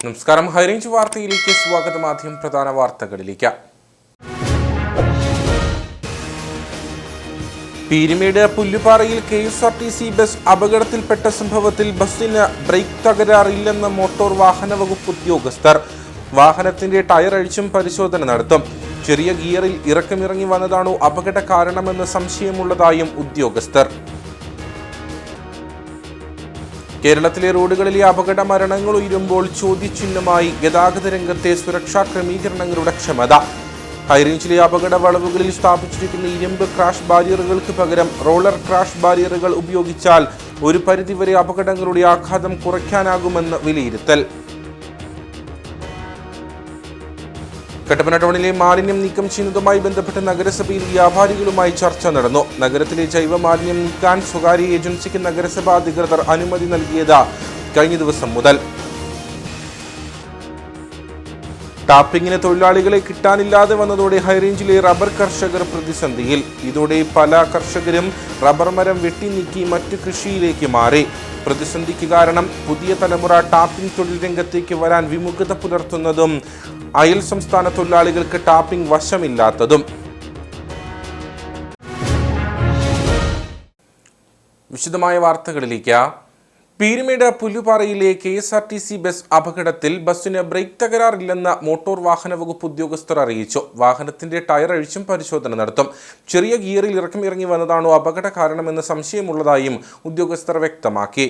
നമസ്കാരം. ഹൈറേഞ്ച് വാർത്തയിലേക്ക് സ്വാഗതം. ആദ്യം പ്രധാന വാർത്തകളിലേക്ക്. പീരുമേട് പുല്ലുപാറയിൽ KSRTC ബസ് അപകടത്തിൽപ്പെട്ട സംഭവത്തിൽ ബസ്സിന് ബ്രേക്ക് തകരാറില്ലെന്ന് മോട്ടോർ വാഹന വകുപ്പ് ഉദ്യോഗസ്ഥർ. വാഹനത്തിന്റെ ടയർ അഴിച്ചും പരിശോധന നടത്തും. ചെറിയ ഗിയറിൽ ഇറക്കമിറങ്ങി വന്നതാണോ അപകട കാരണമെന്ന് സംശയമുള്ളതായും ഉദ്യോഗസ്ഥർ. കേരളത്തിലെ റോഡുകളിലെ അപകട മരണങ്ങൾ ഉയരുമ്പോൾ ചോദ്യചിഹ്നമായി ഗതാഗത രംഗത്തെ സുരക്ഷാ ക്രമീകരണങ്ങളുടെ ക്ഷമത. ഹൈറേഞ്ചിലെ അപകട വളവുകളിൽ സ്ഥാപിച്ചിരിക്കുന്ന ഇരുമ്പ് ക്രാഷ് ബാരിയറുകൾക്ക് പകരം റോളർ ക്രാഷ് ബാരിയറുകൾ ഉപയോഗിച്ചാൽ ഒരു പരിധിവരെ അപകടങ്ങളുടെ ആഘാതം കുറയ്ക്കാനാകുമെന്ന് വിലയിരുത്തൽ. കട്ടപ്പന ടൗണിലെ മാലിന്യം നീക്കം ചെയ്യുന്നതുമായി ബന്ധപ്പെട്ട് നഗരസഭയിൽ വ്യാപാരികളുമായി ചർച്ച നടന്നു. നഗരത്തിലെ ജൈവ മാലിന്യം നീക്കാൻ സ്വകാര്യ ഏജൻസിക്ക് നഗരസഭാ അധികൃതർ അനുമതി നൽകിയത് കഴിഞ്ഞ ദിവസം മുതൽ. ടാപ്പിങ്ങിന് തൊഴിലാളികളെ കിട്ടാനില്ലാതെ വന്നതോടെ ഹൈറേഞ്ചിലെ റബ്ബർ കർഷകർ പ്രതിസന്ധിയിൽ. ഇതോടെ പല കർഷകരും റബ്ബർ മരം വെട്ടിനീക്കി മറ്റു കൃഷിയിലേക്ക് മാറി. പ്രതിസന്ധിക്ക് കാരണം പുതിയ തലമുറ ടാപ്പിംഗ് തൊഴിൽ രംഗത്തേക്ക് വരാൻ വിമുഖത പുലർത്തുന്നതും അയൽ സംസ്ഥാന തൊഴിലാളികൾക്ക് ടാപ്പിംഗ് വശമില്ലാത്തതും. വിശദമായ വാർത്തകളിലേക്ക്. പീരുമേട് പുല്ലുപാറയിലെ KSRTC ബസ് അപകടത്തിൽ ബസ്സിന് ബ്രേക്ക് തകരാറില്ലെന്ന് മോട്ടോർ വാഹന വകുപ്പ് ഉദ്യോഗസ്ഥർ അറിയിച്ചു. വാഹനത്തിന്റെ ടയർ അഴിച്ചും പരിശോധന നടത്തും. ചെറിയ ഗിയറിൽ ഇറങ്ങി വന്നതാണോ അപകട കാരണമെന്ന് സംശയമുള്ളതായും ഉദ്യോഗസ്ഥർ വ്യക്തമാക്കി.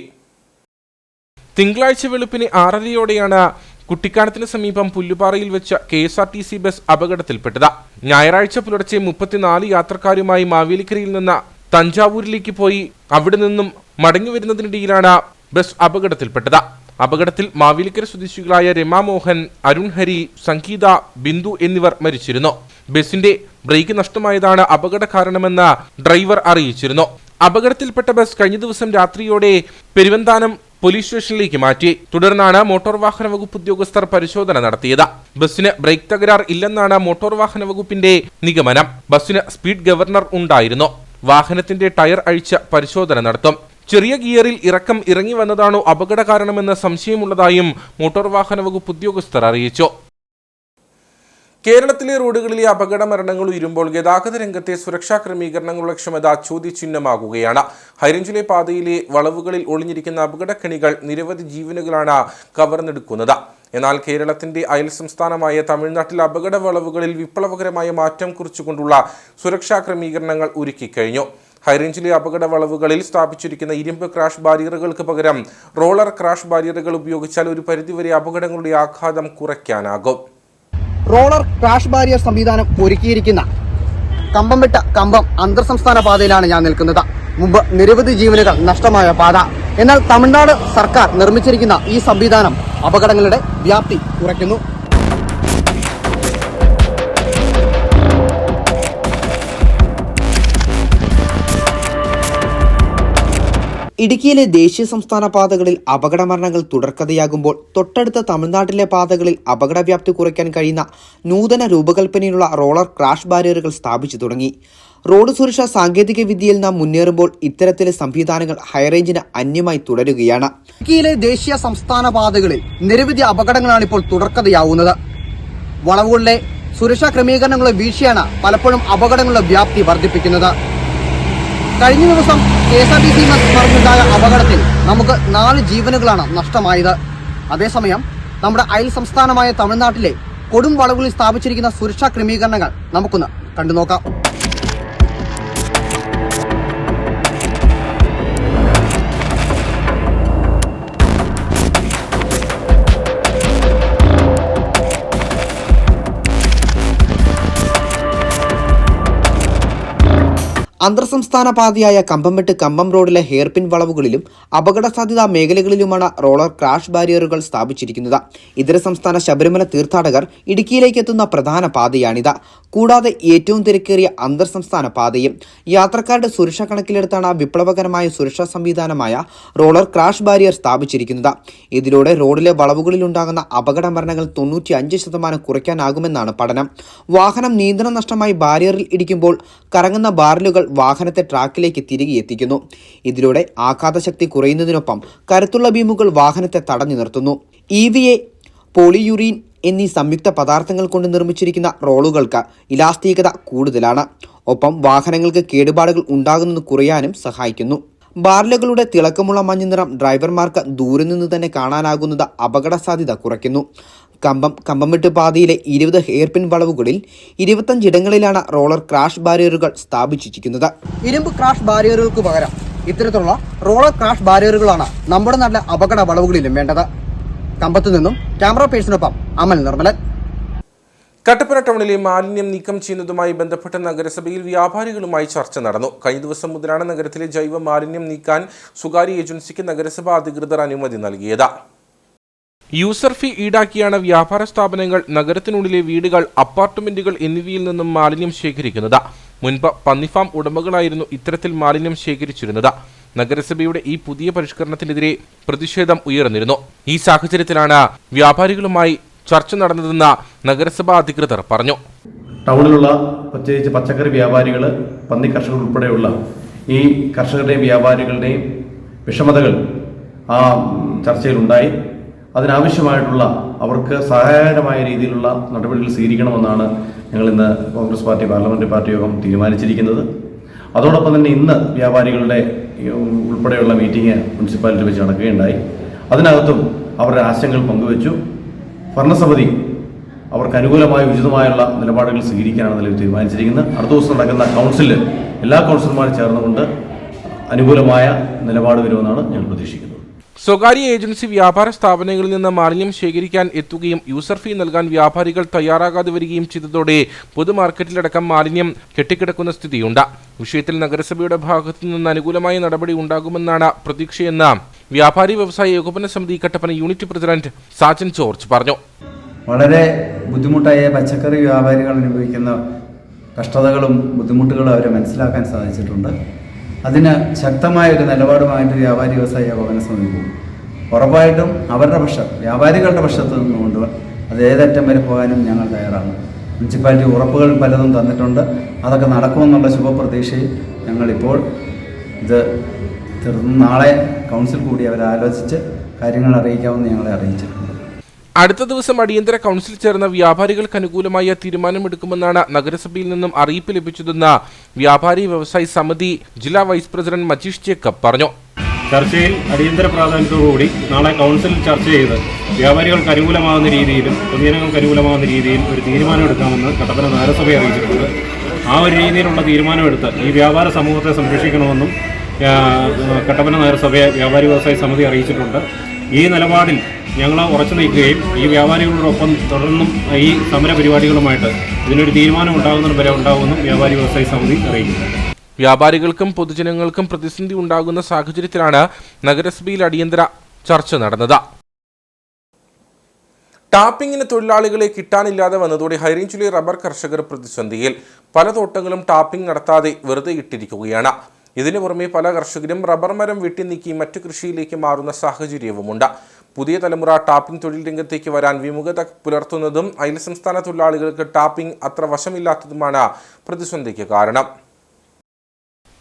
തിങ്കളാഴ്ച വെളുപ്പിന് 6:30യോടെയാണ് കുട്ടിക്കാനത്തിന് സമീപം പുല്ലുപാറയിൽ വെച്ച KSRTC ബസ് അപകടത്തിൽപ്പെട്ടത്. ഞായറാഴ്ച പുലർച്ചെ 34 യാത്രക്കാരുമായി മാവേലിക്കരയിൽ നിന്ന് തഞ്ചാവൂരിലേക്ക് പോയി അവിടെ നിന്നും മടങ്ങി വരുന്നതിനിടയിലാണ് ബസ് അപകടത്തിൽപ്പെട്ടത്. അപകടത്തിൽ മാവേലിക്കര സ്വദേശികളായ രമാമോഹൻ, അരുൺ ഹരി, സംഗീത, ബിന്ദു എന്നിവർ മരിച്ചിരുന്നു. ബസിന്റെ ബ്രേക്ക് നഷ്ടമായതാണ് അപകട കാരണമെന്ന് ഡ്രൈവർ അറിയിച്ചിരുന്നു. അപകടത്തിൽപ്പെട്ട ബസ് കഴിഞ്ഞ ദിവസം രാത്രിയോടെ പെരുവന്താനം പോലീസ് സ്റ്റേഷനിലേക്ക് മാറ്റി. തുടർന്നാണ് മോട്ടോർ വാഹന വകുപ്പ് ഉദ്യോഗസ്ഥർ പരിശോധന നടത്തിയത്. ബസ്സിന് ബ്രേക്ക് തകരാർ ഇല്ലെന്നാണ് മോട്ടോർ വാഹന വകുപ്പിന്റെ നിഗമനം. ബസ്സിന് സ്പീഡ് ഗവർണർ ഉണ്ടായിരുന്നു. വാഹനത്തിന്റെ ടയർ അഴിച്ച് പരിശോധന നടത്തും. ചെറിയ ഗിയറിൽ ഇറങ്ങി വന്നതാണോ അപകട കാരണമെന്ന് സംശയമുള്ളതായും മോട്ടോർ വാഹന വകുപ്പ് ഉദ്യോഗസ്ഥർ അറിയിച്ചു. കേരളത്തിലെ റോഡുകളിലെ അപകട മരണങ്ങൾ ഉയരുമ്പോൾ ഗതാഗത രംഗത്തെ സുരക്ഷാ ക്രമീകരണങ്ങളുടെ ക്ഷമത ചോദ്യചിഹ്നമാകുകയാണ്. ഹൈറേഞ്ചിലെ പാതയിലെ വളവുകളിൽ ഒളിഞ്ഞിരിക്കുന്ന അപകടക്കെണികൾ നിരവധി ജീവനുകളാണ് കവർന്നെടുക്കുന്നത്. എന്നാൽ കേരളത്തിന്റെ അയൽ സംസ്ഥാനമായ തമിഴ്നാട്ടിലെ അപകട വളവുകളിൽ വിപ്ലവകരമായ മാറ്റം കുറിച്ചുകൊണ്ടുള്ള സുരക്ഷാ ക്രമീകരണങ്ങൾ ഒരുക്കിക്കഴിഞ്ഞു. ഹൈറേഞ്ചിലെ അപകട വളവുകളിൽ സ്ഥാപിച്ചിരിക്കുന്ന ഇരുമ്പ് ക്രാഷ് ബാരിയറുകൾക്ക് പകരം റോളർ ക്രാഷ് ബാരിയറുകൾ ഉപയോഗിച്ചാൽ ഒരു പരിധിവരെ അപകടങ്ങളുടെ ആഘാതം കുറയ്ക്കാനാകും. റോളർ ക്രാഷ് ബാരിയർ സംവിധാനം ഒരുക്കിയിരിക്കുന്ന കമ്പം അന്തർ സംസ്ഥാന പാതയിലാണ് ഞാൻ നിൽക്കുന്നത്. മുമ്പ് നിരവധി ജീവനുകൾ നഷ്ടമായ പാത. എന്നാൽ തമിഴ്നാട് സർക്കാർ നിർമ്മിച്ചിരിക്കുന്ന ഈ സംവിധാനം അപകടങ്ങളുടെ വ്യാപ്തി കുറയ്ക്കുന്നു. ഇടുക്കിയിലെ ദേശീയ സംസ്ഥാന പാതകളിൽ അപകട മരണങ്ങൾ തുടർക്കഥയാകുമ്പോൾ തൊട്ടടുത്ത തമിഴ്നാട്ടിലെ പാതകളിൽ അപകടവ്യാപ്തി കുറയ്ക്കാൻ കഴിയുന്ന നൂതന രൂപകൽപ്പനയിലുള്ള റോളർ ക്രാഷ് ബാരിയറുകൾ സ്ഥാപിച്ചു തുടങ്ങി. റോഡ് സുരക്ഷാ സാങ്കേതിക വിദ്യയിൽ നാം മുന്നേറുമ്പോൾ ഇത്തരത്തിലെ സംവിധാനങ്ങൾ ഹൈറേഞ്ചിന് അന്യമായി തുടരുകയാണ്. ഇടുക്കിയിലെ ദേശീയ സംസ്ഥാന പാതകളിൽ നിരവധി അപകടങ്ങളാണ് ഇപ്പോൾ തുടർക്കഥയാവുന്നത്. വളവുകളിലെ സുരക്ഷാ ക്രമീകരണങ്ങളുടെ വീഴ്ചയാണ് പലപ്പോഴും അപകടങ്ങളുടെ വ്യാപ്തി വർദ്ധിപ്പിക്കുന്നത്. കഴിഞ്ഞ ദിവസം KSRTC ബസ് മറിഞ്ഞുണ്ടായ അപകടത്തിൽ നമുക്ക് 4 ജീവനുകളാണ് നഷ്ടമായത്. അതേസമയം നമ്മുടെ അയൽ സംസ്ഥാനമായ തമിഴ്നാട്ടിലെ കൊടും വളവുകളിൽ സ്ഥാപിച്ചിരിക്കുന്ന സുരക്ഷാ ക്രമീകരണങ്ങൾ നമുക്കൊന്ന് കണ്ടുനോക്കാം. അന്തർ സംസ്ഥാന പാതയായ കമ്പം റോഡിലെ ഹെയർപിൻ വളവുകളിലും അപകട സാധ്യതാ മേഖലകളിലുമാണ് റോളർ ക്രാഷ് ബാരിയറുകൾ സ്ഥാപിച്ചിരിക്കുന്നത്. ഇതര സംസ്ഥാന ശബരിമല തീർത്ഥാടകർ ഇടുക്കിയിലേക്ക് എത്തുന്ന പ്രധാന പാതയാണിത്. കൂടാതെ ഏറ്റവും തിരക്കേറിയ അന്തർ സംസ്ഥാന പാതയും. യാത്രക്കാരുടെ സുരക്ഷ കണക്കിലെടുത്താണ് വിപ്ലവകരമായ സുരക്ഷാ സംവിധാനമായ റോളർ ക്രാഷ് ബാരിയർ സ്ഥാപിച്ചിരിക്കുന്നത്. ഇതിലൂടെ റോഡിലെ വളവുകളിലുണ്ടാകുന്ന അപകട മരണങ്ങൾ 95% കുറയ്ക്കാനാകുമെന്നാണ് പഠനം. വാഹനം നിയന്ത്രണം നഷ്ടമായി ബാരിയറിൽ ഇടിക്കുമ്പോൾ കറങ്ങുന്ന ബാരലുകൾ വാഹനത്തെ ട്രാക്കിലേക്ക് തിരികെ എത്തിക്കുന്നു. ഇതിലൂടെ ആഘാതശക്തി കുറയുന്നതിനൊപ്പം കരുത്തുള്ള ബീമുകൾ വാഹനത്തെ തടഞ്ഞു നിർത്തുന്നു. EVA പോളിയൂറിൻ എന്നീ സംയുക്ത പദാർത്ഥങ്ങൾ കൊണ്ട് നിർമ്മിച്ചിരിക്കുന്ന റോളുകൾക്ക് ഇലാസ്തികത കൂടുതലാണ്. ഒപ്പം വാഹനങ്ങൾക്ക് കേടുപാടുകൾ ഉണ്ടാകുന്നത് കുറയാനും സഹായിക്കുന്നു. ബാർലുകളുടെ തിളക്കമുള്ള മഞ്ഞ നിറം ഡ്രൈവർമാർക്ക് ദൂരെ നിന്ന് തന്നെ കാണാനാകുന്നത് അപകട സാധ്യത കുറയ്ക്കുന്നു. കമ്പം വിട്ട് പാതയിലെ 20 ഹെയർപിൻ വളവുകളിൽ 25 ഇടങ്ങളിലാണ് റോളർ ക്രാഷ് ബാരിയറുകൾ സ്ഥാപിച്ചിരിക്കുന്നത്. ഇരുമ്പ് ക്രാഷ് ബാരിയറുകൾക്ക് പകരം ഇത്തരത്തിലുള്ള റോളർ ക്രാഷ് ബാരിയറുകളാണ് നമ്മുടെ നാട്ടിലെ അപകട വളവുകളിലും വേണ്ടത്. കമ്പത്തു നിന്നും ക്യാമറ പേഴ്സണൊപ്പം അമൽ നിർമ്മലൻ. കട്ടപ്പന ടൗണിലെ മാലിന്യം നീക്കം ചെയ്യുന്നതുമായി ബന്ധപ്പെട്ട നഗരസഭയിൽ വ്യാപാരികളുമായി ചർച്ച നടന്നു. കഴിഞ്ഞ ദിവസം മുതലാണ് നഗരത്തിലെ ജൈവ മാലിന്യം നീക്കാൻ സ്വകാര്യ ഏജൻസിക്ക് നഗരസഭാ അധികൃതർ അനുമതി നൽകിയത്. യൂസർ ഫീ ഈടാക്കിയാണ് വ്യാപാര സ്ഥാപനങ്ങൾ നഗരത്തിനുള്ളിലെ വീടുകൾ, അപ്പാർട്ട്മെന്റുകൾ എന്നിവയിൽ നിന്നും മാലിന്യം ശേഖരിക്കുന്നത്. മുൻപ് പന്നിഫാം ഉടമകളായിരുന്നു ഇത്തരത്തിൽ മാലിന്യം ശേഖരിച്ചിരുന്നത്. നഗരസഭയുടെ ഈ പുതിയ പരിഷ്കരണത്തിനെതിരെ പ്രതിഷേധം ഉയർന്നിരുന്നു. ഈ സാഹചര്യത്തിലാണ് വ്യാപാരികളുമായി ചർച്ച നടന്നതെന്ന് നഗരസഭാ അധികൃതർ പറഞ്ഞു. ടൗണിലുള്ള പ്രത്യേകിച്ച് പച്ചക്കറി വ്യാപാരികൾ, പന്നി കർഷകർ ഉൾപ്പെടെയുള്ള ഈ കർഷകരുടെയും വ്യാപാരികളുടെയും വിഷമതകൾ ആ ചർച്ചയിലുണ്ടായി. അതിനാവശ്യമായിട്ടുള്ള അവർക്ക് സഹായകരമായ രീതിയിലുള്ള നടപടികൾ സ്വീകരിക്കണമെന്നാണ് ഞങ്ങൾ ഇന്ന് കോൺഗ്രസ് പാർട്ടി പാർലമെൻ്ററി പാർട്ടി യോഗം തീരുമാനിച്ചിരിക്കുന്നത്. അതോടൊപ്പം തന്നെ ഇന്ന് വ്യാപാരികളുടെ ഉൾപ്പെടെയുള്ള മീറ്റിംഗ് മുനിസിപ്പാലിറ്റി വെച്ച് നടക്കുകയുണ്ടായി. അതിനകത്തും അവരുടെ ആശങ്കകൾ പങ്കുവച്ചു. ഭരണസമിതി അവർക്ക് അനുകൂലമായ ഉചിതമായുള്ള നിലപാടുകൾ സ്വീകരിക്കാനാണ് നിലവിൽ തീരുമാനിച്ചിരിക്കുന്നത്. അടുത്ത ദിവസം നടക്കുന്ന കൗൺസിലിൽ എല്ലാ കൗൺസിലർമാരും ചേർന്നുകൊണ്ട് അനുകൂലമായ നിലപാട് വരുമെന്നാണ് ഞങ്ങൾ പ്രതീക്ഷിക്കുന്നത്. സ്വകാര്യ ഏജൻസി വ്യാപാര സ്ഥാപനങ്ങളിൽ നിന്ന് മാലിന്യം ശേഖരിക്കാൻ എത്തുകയും യൂസർ ഫീ നൽകാൻ വ്യാപാരികൾ തയ്യാറാകാതെ വരികയും ചെയ്തതോടെ പൊതുമാർക്കറ്റിലടക്കം മാലിന്യം കെട്ടിക്കിടക്കുന്ന സ്ഥിതിയുണ്ട്. വിഷയത്തിൽ നഗരസഭയുടെ ഭാഗത്തു നിന്ന് അനുകൂലമായ നടപടി ഉണ്ടാകുമെന്നാണ് പ്രതീക്ഷയെന്ന് വ്യാപാരി വ്യവസായ ഏകോപന സമിതി Kattappana unit president Sajan George പറഞ്ഞു. വളരെ ബുദ്ധിമുട്ടായ പച്ചക്കറി വ്യാപാരികൾ അനുഭവിക്കുന്ന കഷ്ടതകളും ബുദ്ധിമുട്ടുകളും അവരെ മനസ്സിലാക്കാൻ സാധിച്ചിട്ടുണ്ട്. അതിന് ശക്തമായ ഒരു നിലപാടുമായിട്ട് വ്യാപാരി വ്യവസായ ഏകോപന സമിതി പോകും. ഉറപ്പായിട്ടും അവരുടെ പക്ഷം, വ്യാപാരികളുടെ പക്ഷത്ത് നിന്നുകൊണ്ട് അത് ഏതറ്റം വരെ പോകാനും ഞങ്ങൾ തയ്യാറാണ്. മുനിസിപ്പാലിറ്റി ഉറപ്പുകൾ പലതും തന്നിട്ടുണ്ട്. അതൊക്കെ നടക്കുമെന്നുള്ള ശുഭപ്രതീക്ഷയിൽ ഞങ്ങളിപ്പോൾ ഇത് നാളെ കൗൺസിൽ കൂടി അവരാലോചിച്ച് കാര്യങ്ങൾ അറിയിക്കാമെന്ന് ഞങ്ങളെ അറിയിച്ചിട്ടുണ്ട്. അടുത്ത ദിവസം അടിയന്തര കൗൺസിൽ ചേർന്ന വ്യാപാരികൾക്ക് അനുകൂലമായ തീരുമാനമെടുക്കുമെന്നാണ് നഗരസഭയിൽ നിന്നും അറിയിപ്പ് ലഭിച്ചതെന്ന് വ്യാപാരി വ്യവസായി സമിതി ജില്ലാ വൈസ് പ്രസിഡന്റ് മജീഷ് ജേക്കബ് പറഞ്ഞു. ചർച്ചയിൽ അടിയന്തര പ്രാധാന്യത്തോടുകൂടി നാളെ കൗൺസിലിൽ ചർച്ച ചെയ്ത് വ്യാപാരികൾക്ക് അനുകൂലമാകുന്ന രീതിയിലും പൊതുജനങ്ങൾക്ക് അനുകൂലമാകുന്ന രീതിയിൽ ഒരു തീരുമാനമെടുക്കാമെന്ന് കട്ടപ്പന നഗരസഭയെ അറിയിച്ചിട്ടുണ്ട്. ആ ഒരു രീതിയിലുള്ള തീരുമാനമെടുത്ത് ഈ വ്യാപാര സമൂഹത്തെ സംരക്ഷിക്കണമെന്നും കട്ടപ്പന നഗരസഭയെ വ്യാപാരി വ്യവസായ സമിതി അറിയിച്ചിട്ടുണ്ട്. ഈ നിലപാടിൽ ഞങ്ങൾ ഉറച്ചു നിൽക്കുകയും ഈ വ്യാപാരികളോടൊപ്പം തുടർന്നും ഈ സമര പരിപാടികളുമായിട്ട് ഇതിനൊരു തീരുമാനം ഉണ്ടാകുന്നത് വരെ ഉണ്ടാകുമെന്നും വ്യാപാരി വ്യവസായ സമിതി അറിയിക്കുന്നു. വ്യാപാരികൾക്കും പൊതുജനങ്ങൾക്കും പ്രതിസന്ധി ഉണ്ടാകുന്ന സാഹചര്യത്തിലാണ് നഗരസഭയിൽ അടിയന്തര ചർച്ച നടന്നത്. ടാപ്പിംഗിന് തൊഴിലാളികളെ കിട്ടാനില്ലാതെ വന്നതോടെ ഹൈറേഞ്ചിലെ റബ്ബർ കർഷകർ പ്രതിസന്ധിയിൽ. പല തോട്ടങ്ങളും ടാപ്പിംഗ് നടത്താതെ വെറുതെ ഇട്ടിരിക്കുകയാണ്. ഇതിനു പുറമെ പല കർഷകരും റബ്ബർ മരം വെട്ടി നീക്കി മറ്റു കൃഷിയിലേക്ക് മാറുന്ന സാഹചര്യവുമുണ്ട്. പുതിയ തലമുറ ടാപ്പിംഗ് തൊഴിൽ രംഗത്തേക്ക് വരാൻ വിമുഖത പുലർത്തുന്നതും അയൽ സംസ്ഥാന തൊഴിലാളികൾക്ക് ടാപ്പിംഗ് അത്ര വശമില്ലാത്തതുമാണ് പ്രതിസന്ധിക്ക് കാരണം.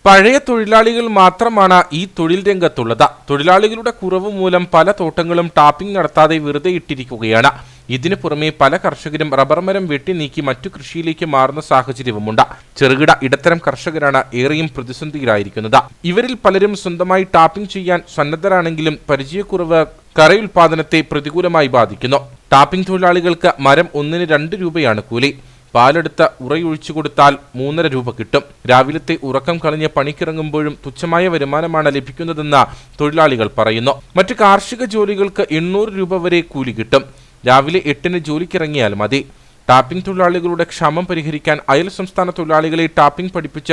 പഴയ തൊഴിലാളികൾ മാത്രമാണ് ഈ തൊഴിൽ രംഗത്തുള്ളത്. തൊഴിലാളികളുടെ കുറവ് മൂലം പല തോട്ടങ്ങളും ടാപ്പിംഗ് നടത്താതെ വെറുതെ ഇട്ടിരിക്കുകയാണ്. ഇതിനു പുറമെ പല കർഷകരും റബ്ബർ മരം വെട്ടി നീക്കി മറ്റു കൃഷിയിലേക്ക് മാറുന്ന സാഹചര്യവുമുണ്ട്. ചെറുകിട ഇടത്തരം കർഷകരാണ് ഏറെയും പ്രതിസന്ധിയിലായിരിക്കുന്നത്. ഇവരിൽ പലരും സ്വന്തമായി ടാപ്പിംഗ് ചെയ്യാൻ സന്നദ്ധരാണെങ്കിലും പരിചയക്കുറവ് കറയുൽപാദനത്തെ പ്രതികൂലമായി ബാധിക്കുന്നു. ടാപ്പിംഗ് തൊഴിലാളികൾക്ക് മരം 1-ന് 2 രൂപയാണ് കൂലി. പാലെടുത്ത് ഉറയൊഴിച്ചു കൊടുത്താൽ 3.5 രൂപ കിട്ടും. രാവിലത്തെ ഉറക്കം കളഞ്ഞ് പണിക്കിറങ്ങുമ്പോഴും തുച്ഛമായ വരുമാനമാണ് ലഭിക്കുന്നതെന്ന് തൊഴിലാളികൾ പറയുന്നു. മറ്റ് കാർഷിക ജോലികൾക്ക് 800 രൂപ വരെ കൂലി കിട്ടും. രാവിലെ 8-ന് ജോലിക്കിറങ്ങിയാൽ മതി. ടാപ്പിംഗ് തൊഴിലാളികളുടെ ക്ഷാമം പരിഹരിക്കാൻ അയൽ സംസ്ഥാന തൊഴിലാളികളെ ടാപ്പിംഗ് പഠിപ്പിച്ച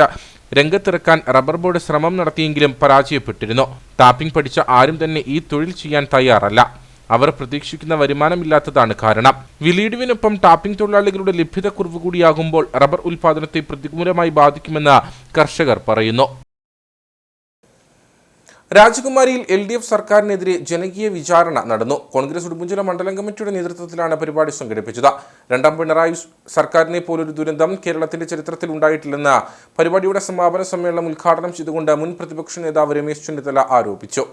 രംഗത്തിറക്കാൻ റബ്ബർ ബോർഡ് ശ്രമം നടത്തിയെങ്കിലും പരാജയപ്പെട്ടിരുന്നു. ടാപ്പിംഗ് പഠിച്ച ആരും തന്നെ ഈ തൊഴിൽ ചെയ്യാൻ തയ്യാറല്ല. അവർ പ്രതീക്ഷിക്കുന്ന വരുമാനമില്ലാത്തതാണ് കാരണം. വിലയിടിവിനൊപ്പം ടാപ്പിംഗ് തൊഴിലാളികളുടെ ലഭ്യത കുറവ് കൂടിയാകുമ്പോൾ റബ്ബർ ഉൽപാദനത്തെ പ്രതികൂലമായി ബാധിക്കുമെന്ന് കർഷകർ പറയുന്നു. രാജകുമാരിയിൽ LDF സർക്കാരിനെതിരെ ജനകീയ വിചാരണ നടന്നു. കോൺഗ്രസ് ഉടുമ്പൻചോല മണ്ഡലം കമ്മിറ്റിയുടെ നേതൃത്വത്തിലാണ് പരിപാടി സംഘടിപ്പിച്ചത്. രണ്ടാം പിണറായി സർക്കാരിനെ പോലൊരു ദുരന്തം കേരളത്തിന്റെ ചരിത്രത്തിൽ ഉണ്ടായിട്ടില്ലെന്ന് പരിപാടിയുടെ സമാപന സമ്മേളനം ഉദ്ഘാടനം ചെയ്തുകൊണ്ട് മുൻ പ്രതിപക്ഷ നേതാവ് രമേശ് ചെന്നിത്തല ആരോപിച്ചു.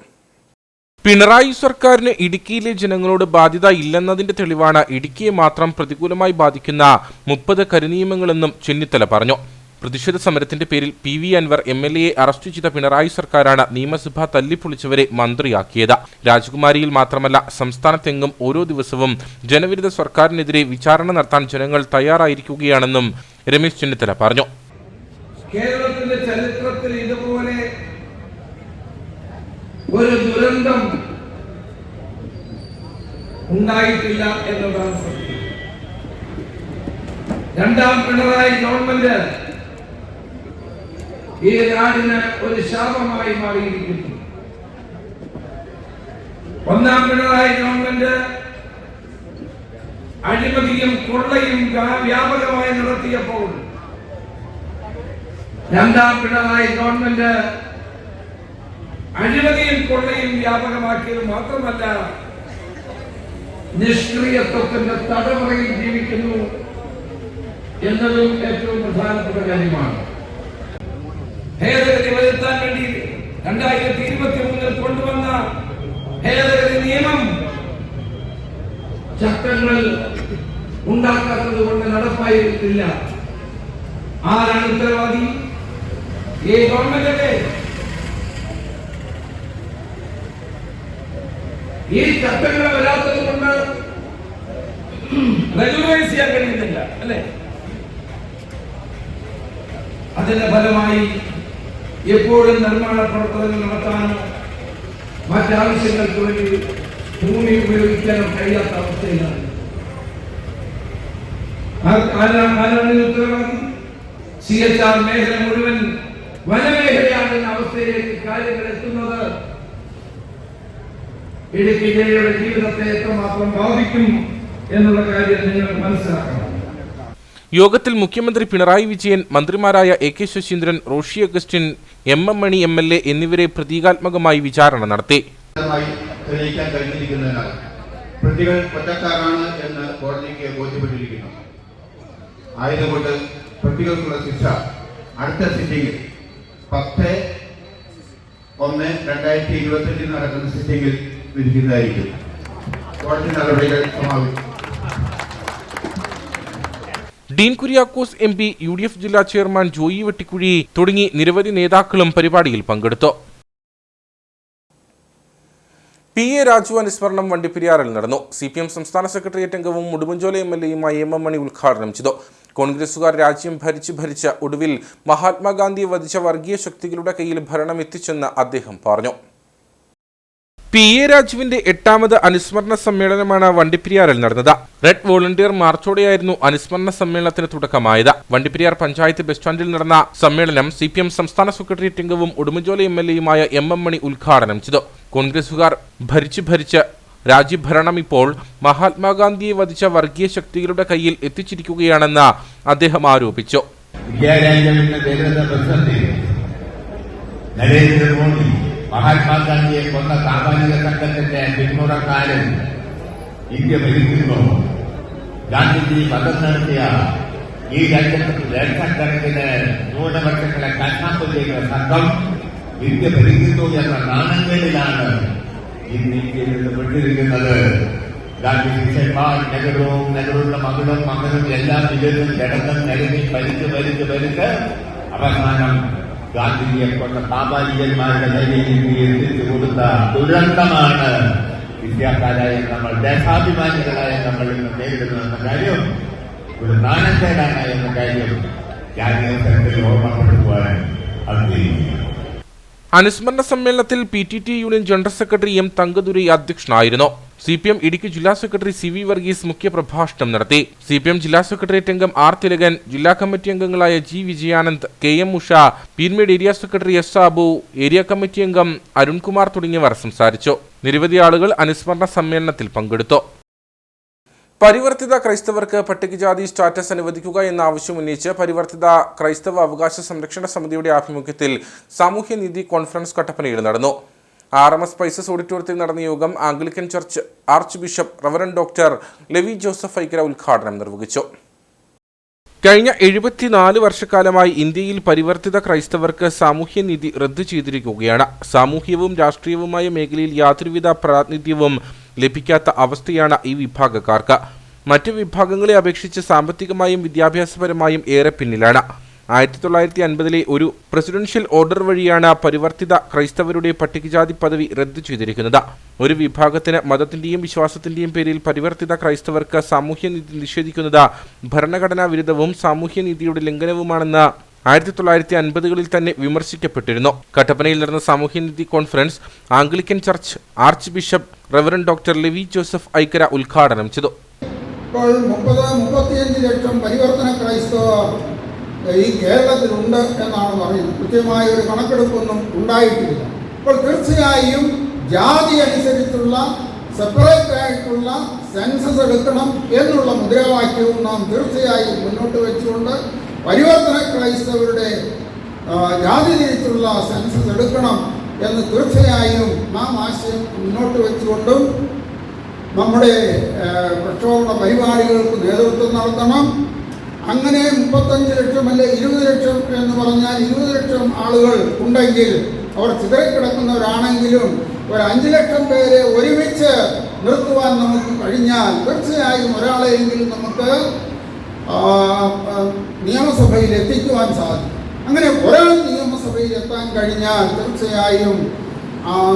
പിണറായി സർക്കാരിന് ഇടുക്കിയിലെ ജനങ്ങളോട് ബാധ്യത ഇല്ലെന്നതിന്റെ തെളിവാണ് ഇടുക്കിയെ മാത്രം പ്രതികൂലമായി ബാധിക്കുന്ന 30 കരിനിയമങ്ങളെന്നും ചെന്നിത്തല പറഞ്ഞു. പ്രതിഷേധ സമരത്തിന്റെ പേരിൽ PV അൻവർ MLA അറസ്റ്റ് ചെയ്ത പിണറായി സർക്കാരാണ് നിയമസഭ തല്ലിപ്പൊളിച്ചവരെ മന്ത്രിയാക്കിയത്. രാജകുമാരിയിൽ മാത്രമല്ല സംസ്ഥാനത്തെങ്ങും ഓരോ ദിവസവും ജനവിരുദ്ധ സർക്കാരിനെതിരെ വിചാരണ നടത്താൻ ജനങ്ങൾ തയ്യാറായിരിക്കുകയാണെന്നും രമേശ് ചെന്നിത്തല പറഞ്ഞു. കേരളത്തിന്റെ ചരിത്രത്തിൽ ഇതുപോലെ ഒരു ദുരന്തം ഉണ്ടായിട്ടില്ല എന്നതാണ് സത്യം. രണ്ടാം പിണറായി ഗവൺമെന്റ് ഈ നാടിന് ഒരു ശാപമായി മാറിയിരിക്കുന്നു. ഒന്നാം പിണറായി ഗവൺമെന്റ് അഴിമതിയും കൊള്ളയും വ്യാപകമായി നടത്തിയപ്പോൾ രണ്ടാം പിണറായി ഗവൺമെന്റ് അഴിമതിയും കൊള്ളയും വ്യാപകമാക്കിയത് മാത്രമല്ല, നിഷ്ക്രിയത്വത്തിന്റെ തടവറയിൽ ജീവിക്കുന്നു എന്നതും ഏറ്റവും പ്രധാനപ്പെട്ട കാര്യമാണ്. ഭേദഗതി വരുത്താൻ വേണ്ടി 2023 കൊണ്ടുവന്ന ഭേദഗതി നിയമം ചട്ടങ്ങൾ ഉണ്ടാക്കാത്തത് കൊണ്ട് നടപ്പായിട്ടില്ല. ആരാണ് ഉത്തരവാദി? ഈ ഗവൺമെന്റ്. ഈ ചട്ടങ്ങൾ വരാത്തത് കൊണ്ട് റെഗുലറൈസ് ചെയ്യാൻ കഴിയുന്നില്ല അല്ലെ? അതിന്റെ ഫലമായി എപ്പോഴും നിർമ്മാണ പ്രവർത്തനങ്ങൾ നടത്താനോ മറ്റാവശ്യങ്ങൾക്ക് വേണ്ടി ഭൂമി ഉപയോഗിക്കാനോ കഴിയാത്ത അവസ്ഥയിലാണ്. ആരാണ് ഉത്തരവാദി? CHR മേഖല മുഴുവൻ വനമേഖലയാകുന്ന അവസ്ഥയിലേക്ക് കാര്യങ്ങൾ എത്തുന്നത് ഇടുക്കി ജില്ലയുടെ ജീവിതത്തെ എത്രമാത്രം ബാധിക്കും എന്നുള്ള കാര്യം നിങ്ങൾ മനസ്സിലാക്കണം. യോഗത്തിൽ മുഖ്യമന്ത്രി പിണറായി വിജയൻ, മന്ത്രിമാരായ AK Saseendran, Roshy Augustine, MM Mani MLA എന്നിവരെ പ്രതീകാത്മകമായി വിചാരണ നടത്തി. തെളിയിക്കാൻ കഴിഞ്ഞിരിക്കുന്നതിനാൽ പ്രതികൾ കുറ്റക്കാരാണ് എന്ന് കോടതിക്ക് ബോധ്യപ്പെട്ടിരിക്കുന്നു. ആയതുകൊണ്ട് പ്രതികൾക്കുള്ള ശിക്ഷ അടുത്ത സിറ്റിംഗിൽ 10/1/2025 നടക്കുന്ന സിറ്റിംഗിൽ വിധിക്കുന്നതായിരിക്കും. കോടതി നടപടികൾ സമാപിക്കും. ഡീൻ കുര്യാക്കോസ് MP, UDF ജില്ലാ ചെയർമാൻ ജോയി വെട്ടിക്കുഴി തുടങ്ങി നിരവധി നേതാക്കളും പരിപാടിയിൽ പങ്കെടുത്തു. PA രാജു അനുസ്മരണം വണ്ടിപ്പെരിയാറിൽ നടന്നു. CPM സംസ്ഥാന സെക്രട്ടേറിയറ്റ് അംഗവും ഉടുമ്പൻചോല MLAയുമായി MM മണി ഉദ്ഘാടനം ചെയ്തു. കോൺഗ്രസുകാർ രാജ്യം ഭരിച്ച് ഒടുവിൽ മഹാത്മാഗാന്ധിയെ വധിച്ച വർഗീയ ശക്തികളുടെ കയ്യിൽ ഭരണം എത്തിച്ചെന്ന് അദ്ദേഹം പറഞ്ഞു. PA രാജുവിന്റെ 8ാമത് അനുസ്മരണ സമ്മേളനമാണ് വണ്ടിപ്പെരിയാറിൽ നടന്നത്. റെഡ് വോളണ്ടിയർ മാർച്ചോടെയായിരുന്നു അനുസ്മരണ സമ്മേളനത്തിന് തുടക്കമായത്. വണ്ടിപ്പെരിയാർ പഞ്ചായത്ത് ബസ് സ്റ്റാൻഡിൽ നടന്ന സമ്മേളനം CPM സംസ്ഥാന സെക്രട്ടേറിയറ്റ് അംഗവും ഉടുമ്പൻചോല MLAയുമായ MM മണി ഉദ്ഘാടനം ചെയ്തു. കോൺഗ്രസുകാർ ഭരിച്ച് രാജ്യഭരണം ഇപ്പോൾ മഹാത്മാഗാന്ധിയെ വധിച്ച വർഗീയ ശക്തികളുടെ കയ്യിൽ എത്തിച്ചിരിക്കുകയാണെന്ന് അദ്ദേഹം ആരോപിച്ചു. നരേന്ദ്രമോദി മഹാത്മാഗാന്ധിയെ കൊന്ന സാമാജിക സംഘത്തിന്റെ പിന്മുറക്കാരൻ ഇന്ത്യ ഭരിക്കുന്നു. ഗാന്ധിജി വധം നടത്തിയ ഈ രാജ്യത്ത് ലക്ഷക്കണക്കിന് ന്യൂനപക്ഷങ്ങളെ കണ്ണാമ്പ് ചെയ്യുന്ന സംഘം ഇന്ത്യ ഭരിക്കുന്നു എന്ന നാണക്കേടിലാണ് ഇന്ന് ഇന്ത്യയിൽ നിന്ന് പെട്ടിരിക്കുന്നത്. ഗാന്ധി ശിഷ്യന്മാർ നെഹ്റുവിന്റെ മകനും എല്ലാം ഇതിലും കിടന്നും നിരങ്ങി ഭരിച്ച് അവസാനം ഗാന്ധിജിയെ കൊണ്ട സാമാജികന്മാരുടെ കയ്യിൽ എത്തിച്ചു കൊടുത്ത ദുരന്തമാണ് ഇന്ത്യക്കാരായ നമ്മൾ, ദേശാഭിമാനികളായ നമ്മൾ ഇന്ന് നേരിടുന്ന കാര്യം ഒരു നാണക്കേടാണ് എന്ന കാര്യം ജാഗ്രത ഓർമ്മപ്പെടുത്തുവാൻ ആഗ്രഹിക്കുന്നു. അനുസ്മരണ സമ്മേളനത്തിൽ PTT union general secretary M Thangadurai അധ്യക്ഷനായിരുന്നു. CPM ഇടുക്കി ജില്ലാ സെക്രട്ടറി CV വർഗീസ് മുഖ്യപ്രഭാഷണം നടത്തി. CPM ജില്ലാ സെക്രട്ടേറിയറ്റ് അംഗം R തിലകൻ, ജില്ലാ കമ്മിറ്റി അംഗങ്ങളായ G Vijayanand, KM Usha, Peermade area secretary S Sabu, area committee അംഗം അരുൺകുമാർ തുടങ്ങിയവർ സംസാരിച്ചു. നിരവധി ആളുകൾ അനുസ്മരണ സമ്മേളനത്തിൽ പങ്കെടുത്തു. പരിവർത്തിത ക്രൈസ്തവർക്ക് പട്ടികജാതി സ്റ്റാറ്റസ് അനുവദിക്കുക എന്ന ആവശ്യം ഉന്നയിച്ച് പരിവർത്തിത ക്രൈസ്തവ അവകാശ സംരക്ഷണ സമിതിയുടെ ആഭിമുഖ്യത്തിൽ സാമൂഹ്യനീതി കോൺഫറൻസ് കട്ടപ്പനയിൽ നടന്നു. RMS സ്പൈസസ് ഓഡിറ്റോറിയത്തിൽ നടന്ന യോഗം Anglican church archbishop reverend doctor Levi Joseph Aikkara ഉദ്ഘാടനം നിർവഹിച്ചു. കഴിഞ്ഞ 74 വർഷക്കാലമായി ഇന്ത്യയിൽ പരിവർത്തിത ക്രൈസ്തവർക്ക് സാമൂഹ്യനീതി റദ്ദു ചെയ്തിരിക്കുകയാണ്. സാമൂഹ്യവും രാഷ്ട്രീയവുമായ മേഖലയിൽ യാതൊരുവിധ പ്രാതിനിധ്യവും ലഭിക്കാത്ത അവസ്ഥയാണ് ഈ വിഭാഗക്കാർക്ക്. മറ്റ് വിഭാഗങ്ങളെ അപേക്ഷിച്ച് സാമ്പത്തികമായും വിദ്യാഭ്യാസപരമായും ഏറെ പിന്നിലാണ്. 1950 ഒരു പ്രസിഡൻഷ്യൽ ഓർഡർ വഴിയാണ് പരിവർത്തിത ക്രൈസ്തവരുടെ പട്ടികജാതി പദവി റദ്ദു ചെയ്തിരിക്കുന്നത്. ഒരു വിഭാഗത്തിന് മതത്തിന്റെയും വിശ്വാസത്തിന്റെയും പേരിൽ പരിവർത്തിത ക്രൈസ്തവർക്ക് സാമൂഹ്യനീതി നിഷേധിക്കുന്നത് ഭരണഘടനാ വിരുദ്ധവും സാമൂഹ്യനീതിയുടെ ലംഘനവുമാണെന്ന് 1950കളിൽ തന്നെ വിമർശിക്കപ്പെട്ടിരുന്നു. കട്ടപ്പനയിൽ നടന്ന സാമൂഹ്യനീതി conference Anglican church archbishop reverend doctor Levi Joseph Aikkara ഉദ്ഘാടനം ചെയ്തു. ഇപ്പോൾ 30-35 ലക്ഷം പരിവർത്തന ക്രൈസ്തവർ ഈ കേരളത്തിലുണ്ട് എന്നാണ് പറയുന്നത്. കൃത്യമായ ഒരു കണക്കെടുപ്പൊന്നും ഉണ്ടായിട്ടില്ല. അപ്പോൾ തീർച്ചയായും ജാതി അനുസരിച്ചുള്ള സെപ്പറേറ്റ് ആയിട്ടുള്ള സെൻസസ് എടുക്കണം എന്നുള്ള മുദ്രാവാക്യവും നാം തീർച്ചയായും മുന്നോട്ട് വെച്ചുകൊണ്ട് പരിവർത്തന ക്രൈസ്തവരുടെ ജാതി തിരിച്ചുള്ള സെൻസസ് എടുക്കണം എന്ന് തീർച്ചയായും നാം ആശയം മുന്നോട്ട് വെച്ചുകൊണ്ടും നമ്മുടെ പ്രക്ഷോഭണ പരിപാടികൾക്ക് നേതൃത്വം നടത്തണം. അങ്ങനെ 35 ലക്ഷം അല്ലെ 20 ലക്ഷം എന്ന് പറഞ്ഞാൽ 20 ലക്ഷം ആളുകൾ ഉണ്ടെങ്കിൽ അവർ ചിതറിക്കിടക്കുന്നവരാണെങ്കിലും ഒരു 5 ലക്ഷം പേരെ ഒരുമിച്ച് നിർത്തുവാൻ നമുക്ക് കഴിഞ്ഞാൽ തീർച്ചയായും ഒരാളെയെങ്കിലും നമുക്ക് നിയമസഭയിൽ എത്തിക്കുവാൻ സാധിക്കും. അങ്ങനെ ഒരാൾ നിയമസഭയിൽ എത്താൻ കഴിഞ്ഞാൽ തീർച്ചയായും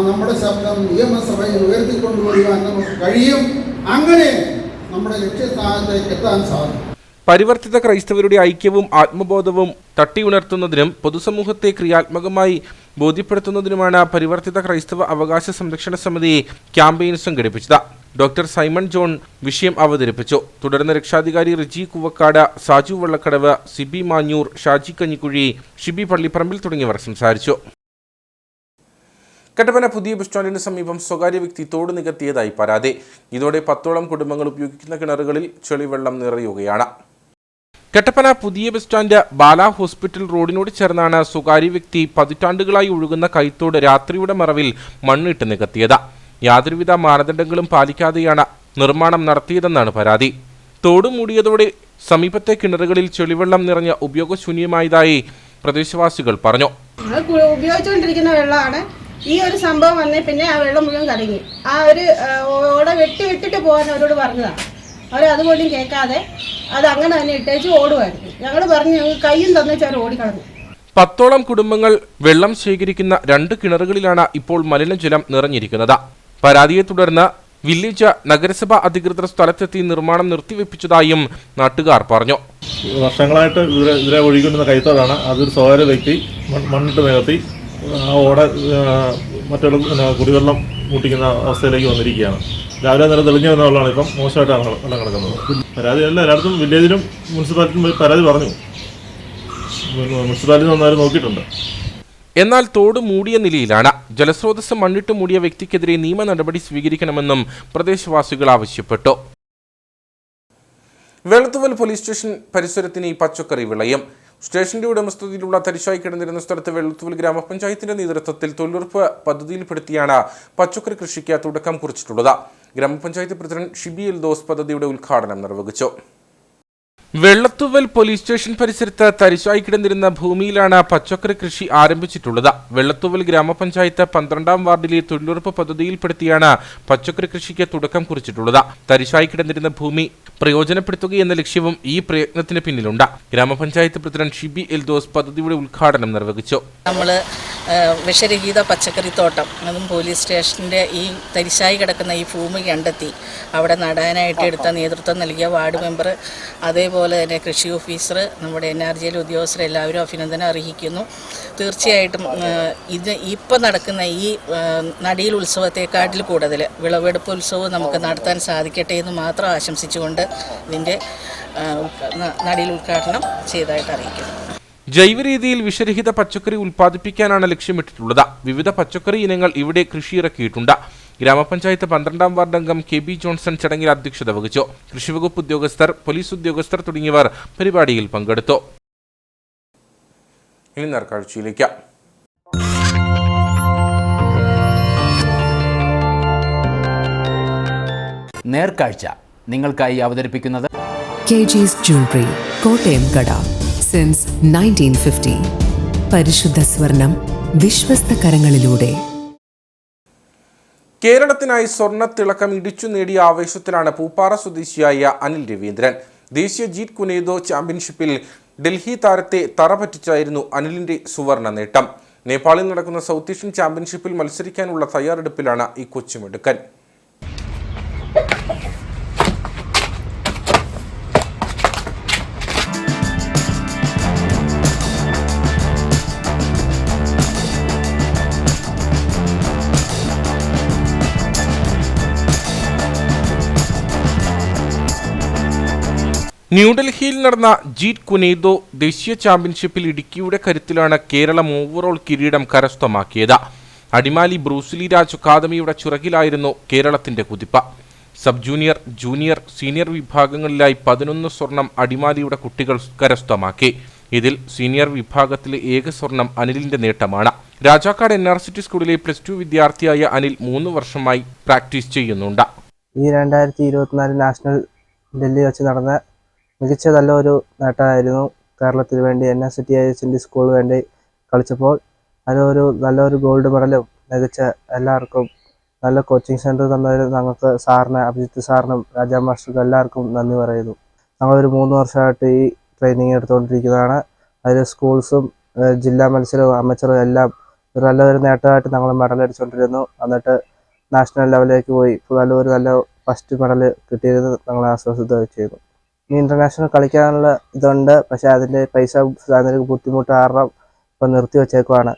നമ്മുടെ ശബ്ദം നിയമസഭയിൽ ഉയർത്തിക്കൊണ്ടുവരുവാൻ നമുക്ക് കഴിയും. അങ്ങനെ നമ്മുടെ ലക്ഷ്യസ്ഥാനത്തേക്ക് എത്താൻ സാധിക്കും. പരിവർത്തിത ക്രൈസ്തവരുടെ ഐക്യവും ആത്മബോധവും തട്ടിയുണർത്തുന്നതിനും പൊതുസമൂഹത്തെ ക്രിയാത്മകമായി ബോധ്യപ്പെടുത്തുന്നതിനുമാണ് പരിവർത്തിത ക്രൈസ്തവ അവകാശ സംരക്ഷണ സമിതി ക്യാമ്പയിൻ സംഘടിപ്പിച്ചത്. ഡോക്ടർ സൈമൺ ജോൺ വിഷയം അവതരിപ്പിച്ചു. തുടർന്ന് രക്ഷാധികാരി റിജി കുവക്കാട്, സാജു വള്ളക്കടവ്, സിബി മാഞ്ഞൂർ, ഷാജി കഞ്ഞിക്കുഴി, ഷിബി പള്ളിപ്പറമ്പിൽ തുടങ്ങിയവർ സംസാരിച്ചു. കട്ടപ്പന പുതിയ ബസ് സ്റ്റാൻഡിന് സമീപം സ്വകാര്യ വ്യക്തി തോട് നികത്തിയതായി പരാതി. ഇതോടെ 10ഓളം കുടുംബങ്ങൾ ഉപയോഗിക്കുന്ന കിണറുകളിൽ ചെളിവെള്ളം നിറയുകയാണ്. കട്ടപ്പന പുതിയ ബസ് സ്റ്റാൻഡ് ബാല ഹോസ്പിറ്റൽ റോഡിനോട് ചേർന്നാണ് സ്വകാര്യ വ്യക്തി പതിറ്റാണ്ടുകളായി ഒഴുകുന്ന കൈത്തോട് രാത്രിയുടെ മറവിൽ മണ്ണിട്ട് നികത്തിയത്. യാതൊരുവിധ മാനദണ്ഡങ്ങളും പാലിക്കാതെയാണ് നിർമ്മാണം നടത്തിയതെന്നാണ് പരാതി. തോട് മൂടിയതോടെ സമീപത്തെ കിണറുകളിൽ ചെളിവെള്ളം നിറഞ്ഞ ഉപയോഗശൂന്യമായതായി പ്രദേശവാസികൾ പറഞ്ഞു. ഉപയോഗിച്ചുകൊണ്ടിരിക്കുന്ന വെള്ളമാണ്. ഈ ഒരു സംഭവം വന്നേ പിന്നെ ആ വെള്ളം മുഴുവൻ കലങ്ങി. ആ ഒരു ഓടെ വെട്ടിട്ട് പോകാൻ അവരോട് പറഞ്ഞതാണ്. അവരതുപോലും കേൾക്കാതെ അത് അങ്ങനെ തന്നെ ഇട്ടേച്ച് ഓടുമായിരുന്നു. ഞങ്ങൾ പറഞ്ഞു ഞങ്ങൾ കയ്യും തന്നിച്ച് അവർ ഓടിക്കളഞ്ഞു. 10ഓളം കുടുംബങ്ങൾ വെള്ളം ശേഖരിക്കുന്ന 2 കിണറുകളിലാണ് ഇപ്പോൾ മലിനജലം നിറഞ്ഞിരിക്കുന്നത്. പരാതിയെ തുടർന്ന് വില്ലേജ് നഗരസഭ അധികൃതർ സ്ഥലത്തെത്തി നിർമ്മാണം നിർത്തിവെപ്പിച്ചതായും നാട്ടുകാർ പറഞ്ഞു. വർഷങ്ങളായിട്ട് ഇതിലെ ഒഴുകിക്കൊണ്ടുന്ന കൈത്തോടാണ്. അതൊരു സ്വകാര്യ വ്യക്തി മണ്ണിട്ട് നികത്തി ആ ഓട മറ്റുള്ള കുടിവെള്ളം മുട്ടിക്കുന്ന അവസ്ഥയിലേക്ക് വന്നിരിക്കുകയാണ്. രാവിലെ നേരം തെളിഞ്ഞു വന്ന വെള്ളമാണ് ഇപ്പം മോശമായിട്ടാണ് വെള്ളം കിടക്കുന്നത്. പരാതി എല്ലായിടത്തും വില്ലേജിലും മുനിസിപ്പാലിറ്റിയും പരാതി പറഞ്ഞു. മുനിസിപ്പാലിറ്റി നന്നായി നോക്കിയിട്ടുണ്ട്. എന്നാൽ തോട് മൂടിയ നിലയിലാണ്. ജലസ്രോതസ് മണ്ണിട്ട് മൂടിയ വ്യക്തിക്കെതിരെ നിയമ നടപടി സ്വീകരിക്കണമെന്നും പ്രദേശവാസികൾ ആവശ്യപ്പെട്ടു. വെളുത്തുവൽ പോലീസ് സ്റ്റേഷൻ പരിസരത്തിന് പച്ചക്കറി വിളയും. സ്റ്റേഷന്റെ ഉടമസ്ഥതയിലുള്ള തരിശായി കിടന്നിരുന്ന സ്ഥലത്ത് വെളുത്തുവൽ ഗ്രാമപഞ്ചായത്തിന്റെ നേതൃത്വത്തിൽ തൊഴിലുറപ്പ് പദ്ധതിയിൽപ്പെടുത്തിയാണ് പച്ചക്കറി കൃഷിക്ക് തുടക്കം കുറിച്ചിട്ടുള്ളത്. ഗ്രാമപഞ്ചായത്ത് പ്രസിഡന്റ് ഷിബി എൽദോസ് പദ്ധതിയുടെ ഉദ്ഘാടനം നിർവഹിച്ചു. വെള്ളത്തുവൽ പോലീസ് സ്റ്റേഷൻ പരിസരത്ത് തരിശായി കിടന്നിരുന്ന ഭൂമിയിലാണ് പച്ചക്കറി കൃഷി ആരംഭിച്ചിട്ടുള്ളത്. വെള്ളത്തുവൽ ഗ്രാമപഞ്ചായത്ത് 12ാം വാർഡിലെ തൊഴിലുറപ്പ് പദ്ധതിയിൽപ്പെടുത്തിയാണ് പച്ചക്കറി കൃഷിക്ക് തുടക്കം കുറിച്ചിട്ടുള്ളത്. തരിശായി കിടന്നിരുന്ന ഭൂമി പ്രയോജനപ്പെടുത്തുകയെന്ന ലക്ഷ്യവും ഈ പ്രയത്നത്തിന് പിന്നിലുണ്ട്. ഗ്രാമപഞ്ചായത്ത് പ്രസിഡന്റ് ഷിബി എൽദോസ് പദ്ധതിയുടെ ഉദ്ഘാടനം നിർവഹിച്ചു. നമ്മൾ വിഷരഹിത പച്ചക്കറിത്തോട്ടം അതും പോലീസ് സ്റ്റേഷൻ്റെ ഈ തരിശായി കിടക്കുന്ന ഈ ഭൂമി കണ്ടെത്തി അവിടെ നടാനായിട്ട് എടുത്ത നേതൃത്വം നൽകിയ വാർഡ് മെമ്പർ, അതേപോലെ തന്നെ കൃഷി ഓഫീസർ, നമ്മുടെ NRGയിലെ ഉദ്യോഗസ്ഥർ എല്ലാവരും അഭിനന്ദനം അർഹിക്കുന്നു. തീർച്ചയായിട്ടും ഇത് ഇപ്പം നടക്കുന്ന ഈ നടീൽ ഉത്സവത്തെക്കാട്ടിൽ കൂടുതൽ വിളവെടുപ്പ് ഉത്സവം നമുക്ക് നടത്താൻ സാധിക്കട്ടെ എന്ന് മാത്രം ആശംസിച്ചുകൊണ്ട് ഇതിൻ്റെ നടീൽ ഉദ്ഘാടനം ചെയ്തതായിട്ട് അറിയിക്കുന്നു. ജൈവരീതിയിൽ വിഷരഹിത പച്ചക്കറി ഉൽപ്പാദിപ്പിക്കാനാണ് ലക്ഷ്യമിട്ടിട്ടുള്ളത്. വിവിധ പച്ചക്കറി ഇനങ്ങൾ ഇവിടെ കൃഷിയിറക്കിയിട്ടുണ്ട്. ഗ്രാമപഞ്ചായത്ത് 12ാം വാർഡ് അംഗം KB ജോൺസൺ ചടങ്ങിൽ അധ്യക്ഷത വഹിച്ചു. കൃഷിവകുപ്പ് ഉദ്യോഗസ്ഥർ, പോലീസ് ഉദ്യോഗസ്ഥർ തുടങ്ങിയവർ പരിപാടിയിൽ പങ്കെടുത്തു. ഇനി നേർക്കാഴ്ചയിലേക്ക്. നേർക്കാഴ്ച നിങ്ങൾക്കായി അവതരിപ്പിക്കുന്നത് KG's Jewelry. കോട്ടയം കട സിൻസ് 1950. പരിശുദ്ധ സ്വർണം വിശ്വസ്ത കരങ്ങളിലൂടെ. കേരളത്തിനായി സ്വർണ്ണത്തിളക്കം ഇടിച്ചു നേടിയ ആവേശത്തിലാണ് പൂപ്പാറ സ്വദേശിയായ അനിൽ രവീന്ദ്രൻ. ദേശീയ ജീറ്റ് കുനൈദോ ചാമ്പ്യൻഷിപ്പിൽ ഡൽഹി താരത്തെ തറപറ്റിച്ചായിരുന്നു അനിലിന്റെ സുവർണ നേട്ടം. നേപ്പാളിൽ നടക്കുന്ന സൗത്ത് ഏഷ്യൻ ചാമ്പ്യൻഷിപ്പിൽ മത്സരിക്കാനുള്ള തയ്യാറെടുപ്പിലാണ് ഈ കൊച്ചുമിടുക്കൻ. ന്യൂഡൽഹിയിൽ നടന്ന ജീറ്റ് കുനൈദോ ദേശീയ ചാമ്പ്യൻഷിപ്പിൽ ഇടുക്കിയുടെ കരുത്തിലാണ് കേരളം ഓവറോൾ കിരീടം കരസ്ഥമാക്കിയത്. അടിമാലി ബ്രൂസ്ലി രാജ് അക്കാദമിയുടെ ചിറകിലായിരുന്നു കേരളത്തിന്റെ കുതിപ്പ്. സബ് ജൂനിയർ, ജൂനിയർ, സീനിയർ വിഭാഗങ്ങളിലായി 11 സ്വർണം അടിമാലിയുടെ കുട്ടികൾ കരസ്ഥമാക്കി. ഇതിൽ സീനിയർ വിഭാഗത്തിലെ ഏക സ്വർണം അനിലിന്റെ നേട്ടമാണ്. രാജാക്കാട് NRCT സ്കൂളിലെ +2 വിദ്യാർത്ഥിയായ അനിൽ 3 വർഷമായി പ്രാക്ടീസ് ചെയ്യുന്നുണ്ട്. ഈ 2024 നാഷണൽ ഡൽഹി വെച്ച് നടന്ന മികച്ച നല്ലൊരു നേട്ടമായിരുന്നു. കേരളത്തിന് വേണ്ടി NRCT സ്കൂളിന് വേണ്ടി കളിച്ചപ്പോൾ അതൊരു നല്ലൊരു ഗോൾഡ് മെഡലും മികച്ച എല്ലാവർക്കും നല്ല കോച്ചിങ് സെൻറ്റർ തന്നതിൽ ഞങ്ങൾക്ക് സാറിന്, അഭിജിത്ത് സാറിനും രാജാ മാസ്റ്റർക്കും എല്ലാവർക്കും നന്ദി പറയുന്നു. ഞങ്ങളൊരു 3 വർഷമായിട്ട് ഈ ട്രെയിനിങ് എടുത്തുകൊണ്ടിരിക്കുന്നതാണ്. അതിൽ സ്കൂൾസും ജില്ലാ മത്സരവും അമച്ചറും എല്ലാം ഒരു നല്ലൊരു നേട്ടമായിട്ട് ഞങ്ങൾ മെഡൽ അടിച്ചുകൊണ്ടിരുന്നു. എന്നിട്ട് നാഷണൽ ലെവലിലേക്ക് പോയി നല്ല ഫസ്റ്റ് മെഡൽ കിട്ടിയത് ഞങ്ങൾ ആശ്വസിക്കുകയും ചെയ്തു. ഇനി ഇൻ്റർനാഷണൽ കളിക്കാനുള്ള ഇതുണ്ട്, പക്ഷേ അതിൻ്റെ പൈസ ബുദ്ധിമുട്ട് കാരണം ഇപ്പം നിർത്തി വച്ചേക്കുവാണ്.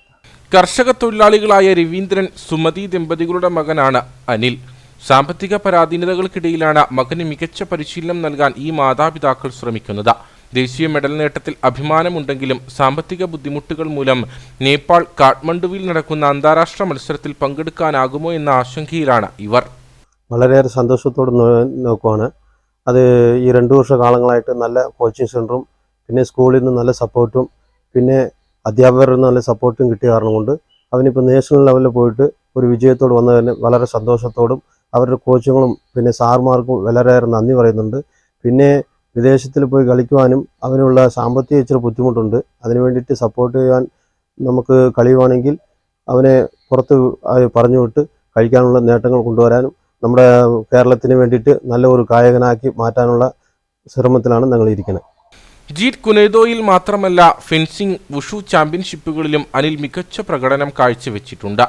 കർഷക തൊഴിലാളികളായ രവീന്ദ്രൻ, സുമതി ദമ്പതികളുടെ മകനാണ് അനിൽ. സാമ്പത്തിക പരാധീനതകൾക്കിടയിലാണ് മകന് മികച്ച പരിശീലനം നൽകാൻ ഈ മാതാപിതാക്കൾ ശ്രമിക്കുന്നത്. ദേശീയ മെഡൽ നേട്ടത്തിൽ അഭിമാനമുണ്ടെങ്കിലും സാമ്പത്തിക ബുദ്ധിമുട്ടുകൾ മൂലം നേപ്പാൾ കാഠ്മണ്ഡുവിൽ നടക്കുന്ന അന്താരാഷ്ട്ര മത്സരത്തിൽ പങ്കെടുക്കാനാകുമോ എന്ന ആശങ്കയിലാണ് ഇവർ. വളരെയേറെ സന്തോഷത്തോടെ നോക്കുവാണ്. അത് ഈ 2 വർഷക്കാലങ്ങളായിട്ട് നല്ല കോച്ചിങ് സെൻറ്ററും പിന്നെ സ്കൂളിൽ നിന്ന് നല്ല സപ്പോർട്ടും പിന്നെ അധ്യാപകരിൽ നിന്ന് നല്ല സപ്പോർട്ടും കിട്ടിയ കാരണം കൊണ്ട് അവനിപ്പോൾ നാഷണൽ ലെവലിൽ പോയിട്ട് ഒരു വിജയത്തോട് വന്നതിന് വളരെ സന്തോഷത്തോടും അവരുടെ കോച്ചുകളും പിന്നെ സാർമാർക്കും വളരെയേറെ നന്ദി പറയുന്നുണ്ട്. പിന്നെ വിദേശത്തിൽ പോയി കളിക്കുവാനും അവനുള്ള സാമ്പത്തിക ഇച്ചിരി ബുദ്ധിമുട്ടുണ്ട്. അതിന് വേണ്ടിയിട്ട് സപ്പോർട്ട് ചെയ്യാൻ നമുക്ക് കഴിയുവാണെങ്കിൽ അവനെ പുറത്ത് പറഞ്ഞു വിട്ട് കഴിക്കാനുള്ള നേട്ടങ്ങൾ കൊണ്ടുവരാനും നമ്മുടെ കേരളത്തിന് വേണ്ടിയിട്ട് നല്ല ഒരു കായകനാക്കി മാറ്റാനുള്ള ശ്രമത്തിലാണ് ഞങ്ങൾ ഇരിക്കുന്നത്. ജീറ്റ് കുനൈദോയിൽ മാത്രമല്ല ഫെൻസിംഗ്, വുഷു ചാമ്പ്യൻഷിപ്പുകളിലും അനിൽ മികച്ച പ്രകടനം കാഴ്ചവെച്ചിട്ടുണ്ട്.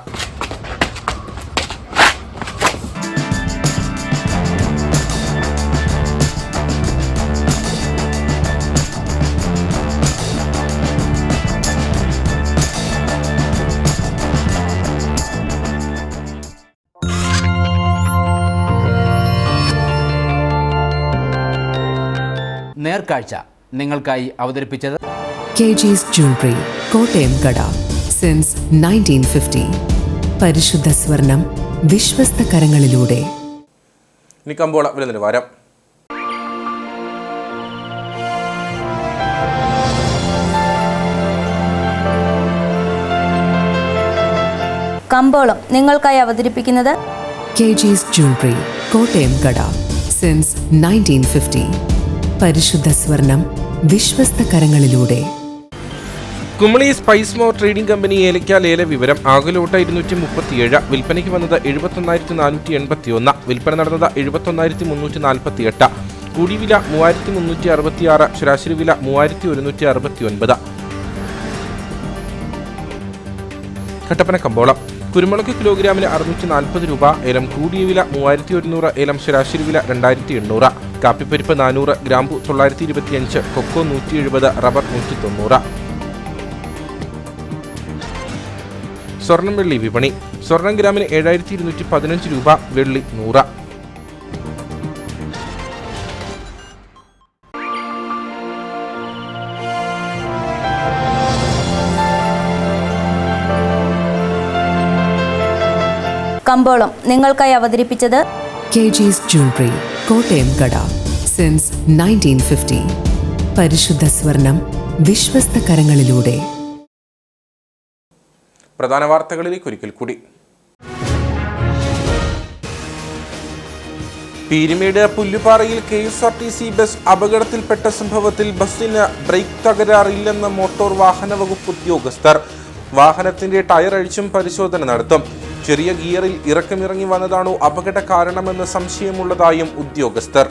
നേർക്കാഴ്ച നിങ്ങൾക്കായി അവതരിപ്പിച്ചത് KG's Jewelry, കോട്ടയം കട സിൻസ് 1950. പരിശുദ്ധ സ്വർണം വിശ്വസ്ത കരങ്ങളിലൂടെ. ഇനി കമ്പോള വില നിലവാരം. കമ്പോളം നിങ്ങൾക്കായി അവതരിപ്പിക്കുന്നത് KG's Jewelry, കോട്ടയം കട സിൻസ് 1950. പരിശുദ്ധ സ്വർണം വിശ്വസ്ത കരങ്ങളിലൂടെ. Kumily spice more trading company ഏലയ്ക്ക ലേല വിവരം. ആകലോട്ട 237, വിൽപ്പനയ്ക്ക് വന്നത് 71,481, വിൽപ്പന നടന്നത് 71,348, കൂടിയ വില 3,366, ശരാശരി വില 3,169. കട്ടപ്പന കമ്പോളം. കുരുമുളക് കിലോഗ്രാമിന് 640 രൂപ, ഏലം കൂടിയ വില 3,100, ഏലം ശരാശരി വില 2,800, കാപ്പിപ്പരിപ്പ് 400, ഗ്രാമ്പു 925, കൊക്കോ 170, റബ്ബർ 190. സ്വർണം വെള്ളി വിപണി. സ്വർണം ഗ്രാമിന് 7,215 രൂപ, വെള്ളി 100. കമ്പോളം നിങ്ങൾക്കായി അവതരിപ്പിച്ചത് KG's Jewelry, കോട്ടയം കട സിൻസ് 1950. പരിശുദ്ധ സ്വർണം വിശ്വസ്ത കരങ്ങളിലൂടെ. പ്രധാന വാർത്തകളിലേക്ക് ഒരിക്കൽ കൂടി. പീരുമേട് പുല്ലുപാറയിൽ KSRTC ബസ് അപകടത്തിൽപ്പെട്ട സംഭവത്തിൽ ബസ്സിന് ബ്രേക്ക് തകരാറില്ലെന്ന മോട്ടോർ വാഹന വകുപ്പ് ഉദ്യോഗസ്ഥർ. വാഹനത്തിന്റെ ടയർ അഴിച്ചും പരിശോധന നടത്തും. ചെറിയ ഗിയറിൽ ഇറക്കമിറങ്ങി വന്നതാണോ അപകട കാരണമെന്ന് സംശയമുള്ളതായും ഉദ്യോഗസ്ഥർ.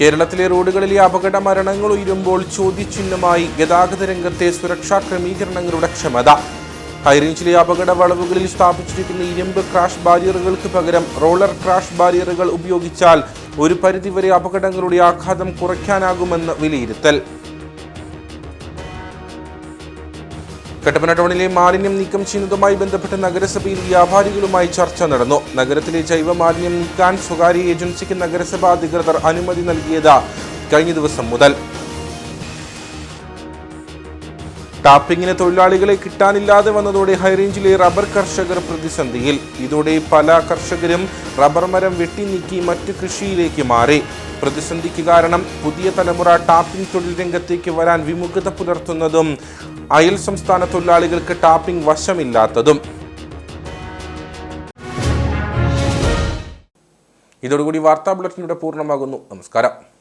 കേരളത്തിലെ റോഡുകളിലെ അപകട മരണങ്ങൾ ഉയരുമ്പോൾ ചോദ്യചിഹ്നമായി ഗതാഗത രംഗത്തെ സുരക്ഷാ ക്രമീകരണങ്ങളുടെ ക്ഷമത. ഹൈറേഞ്ചിലെ അപകട വളവുകളിൽ സ്ഥാപിച്ചിരിക്കുന്ന ഇരുമ്പ് ക്രാഷ് ബാരിയറുകൾക്ക് പകരം റോളർ ക്രാഷ് ബാരിയറുകൾ ഉപയോഗിച്ചാൽ ഒരു പരിധിവരെ അപകടങ്ങളുടെ ആഘാതം കുറയ്ക്കാനാകുമെന്ന് വിലയിരുത്തൽ. കട്ടപ്പന ടൗണിലെ മാലിന്യം നീക്കം ചെയ്യുന്നതുമായി ബന്ധപ്പെട്ട് നഗരസഭയിൽ വ്യാപാരികളുമായി ചർച്ച നടന്നു. നഗരത്തിലെ ജൈവ മാലിന്യം നീക്കാൻ സ്വകാര്യ ഏജൻസിക്ക് നഗരസഭാ അധികൃതർ അനുമതി നൽകിയത് കഴിഞ്ഞ ദിവസം മുതൽ. ടാപ്പിങ്ങിന് തൊഴിലാളികളെ കിട്ടാനില്ലാതെ വന്നതോടെ ഹൈറേഞ്ചിലെ റബ്ബർ കർഷകർ പ്രതിസന്ധിയിൽ. ഇതോടെ പല കർഷകരും റബ്ബർ മരം വെട്ടി നീക്കി മറ്റു കൃഷിയിലേക്ക് മാറി. പ്രതിസന്ധിക്ക് കാരണം പുതിയ തലമുറ ടാപ്പിംഗ് തൊഴിൽ രംഗത്തേക്ക് വരാൻ വിമുഖത പുലർത്തുന്നതും അയൽ സംസ്ഥാന തൊഴിലാളികൾക്ക് ടാപ്പിംഗ് വശമില്ലാത്തതും. ഇതോടുകൂടി വാർത്താ ബുള്ളറ്റിൻ ഇവിടെ പൂർണ്ണമാകുന്നു. നമസ്കാരം.